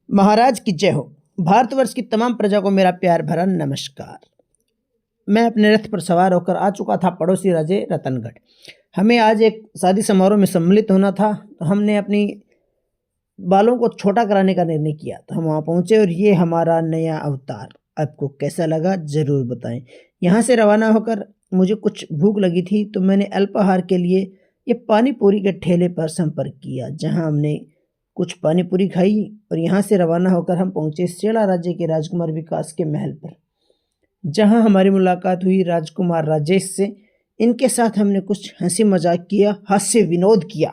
महाराज की जय हो। भारतवर्ष की तमाम प्रजा को मेरा प्यार भरा नमस्कार। मैं अपने रथ पर सवार होकर आ चुका था पड़ोसी राज्य रतनगढ़। हमें आज एक शादी समारोह में सम्मिलित होना था, तो हमने अपनी बालों को छोटा कराने का निर्णय किया। तो हम वहाँ पहुँचे और ये हमारा नया अवतार आपको कैसा लगा ज़रूर बताएं। यहाँ से रवाना होकर मुझे कुछ भूख लगी थी, तो मैंने अल्पाहार के लिए ये पानी पूरी के ठेले पर संपर्क किया, जहाँ हमने कुछ पानी पूरी खाई और यहाँ से रवाना होकर हम पहुँचे सेड़ा राज्य के राजकुमार विकास के महल पर, जहाँ हमारी मुलाकात हुई राजकुमार राजेश से। इनके साथ हमने कुछ हंसी मजाक किया, हास्य विनोद किया।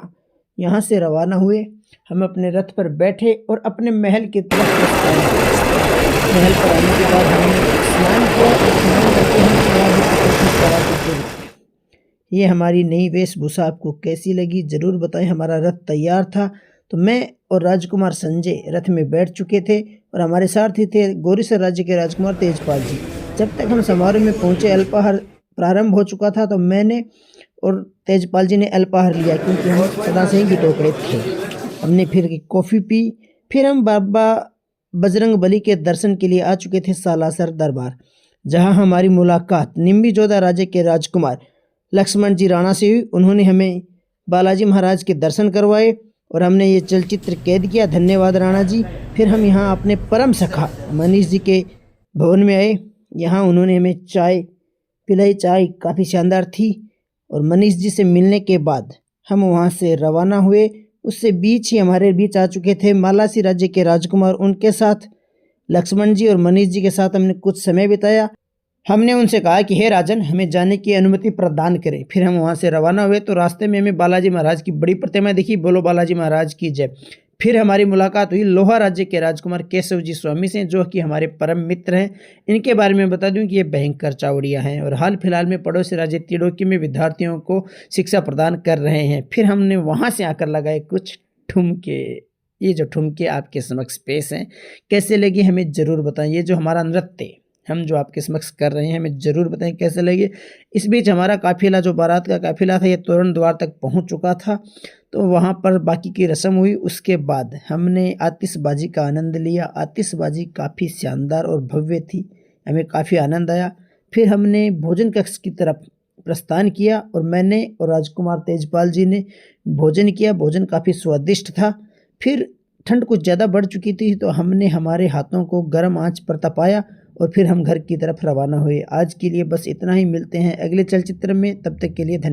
यहाँ से रवाना हुए, हम अपने रथ पर बैठे और अपने महल की तरफ प्रस्थान किए। महल पर आने के बाद हमने स्नान किया और स्नान करके हम स्वागत की तैयारी की। ये हमारी नई वेशभूषा आपको कैसी लगी ज़रूर बताएं। हमारा रथ तैयार था, तो मैं और राजकुमार संजय रथ में बैठ चुके थे और हमारे सारथी थे गौरीसर राज्य के राजकुमार तेजपाल जी। जब तक हम समारोह में पहुंचे अल्पाहार प्रारंभ हो चुका था, तो मैंने और तेजपाल जी ने अल्पाहार लिया, क्योंकि हम सदा से ही गिटोकड़े थे। हमने फिर कॉफ़ी पी। फिर हम बाबा बजरंग बली के दर्शन के लिए आ चुके थे सालासर दरबार, जहां हमारी मुलाकात निम्बी जोधा राज्य के राजकुमार लक्ष्मण जी राणा से हुई। उन्होंने हमें बालाजी महाराज के दर्शन करवाए और हमने ये चलचित्र कैद किया। धन्यवाद राणा जी। फिर हम यहाँ अपने परम सखा मनीष जी के भवन में आए। यहाँ उन्होंने हमें चाय पिलाई। चाय काफ़ी शानदार थी और मनीष जी से मिलने के बाद हम वहाँ से रवाना हुए। उससे बीच ही हमारे बीच आ चुके थे मालासी राज्य के राजकुमार। उनके साथ लक्ष्मण जी और मनीष जी के साथ हमने कुछ समय बिताया। हमने उनसे कहा कि हे राजन, हमें जाने की अनुमति प्रदान करें। फिर हम वहाँ से रवाना हुए, तो रास्ते में हमें बालाजी महाराज की बड़ी प्रतिमा दिखी। बोलो बालाजी महाराज की जय। फिर हमारी मुलाकात हुई लोहा राज्य के राजकुमार केशव जी स्वामी से, जो कि हमारे परम मित्र हैं। इनके बारे में बता दूं कि ये भयंकर चावड़िया हैं और हाल फिलहाल में पड़ोसी राज्य तिड़ोकी में विद्यार्थियों को शिक्षा प्रदान कर रहे हैं। फिर हमने वहाँ से आकर लगाए कुछ ठुमके। ये जो ठुमके आपके समक्ष पेश हैं, कैसे लगे हमें ज़रूर बताएं। ये जो हमारा नृत्य हम जो आपके समक्ष कर रहे हैं, हमें ज़रूर बताएं कैसे लगे। इस बीच हमारा काफिला, जो बारात का काफिला था, ये तोरण द्वार तक पहुंच चुका था, तो वहां पर बाकी की रस्म हुई। उसके बाद हमने आतिशबाजी का आनंद लिया। आतिशबाजी काफ़ी शानदार और भव्य थी, हमें काफ़ी आनंद आया। फिर हमने भोजन कक्ष की तरफ प्रस्थान किया और मैंने और राजकुमार तेजपाल जी ने भोजन किया। भोजन काफ़ी स्वादिष्ट था। फिर ठंड कुछ ज़्यादा बढ़ चुकी थी, तो हमने हमारे हाथों को गर्म आंच पर तपाया और फिर हम घर की तरफ रवाना हुए। आज के लिए बस इतना ही। मिलते हैं अगले चलचित्र में, तब तक के लिए धन्यवाद।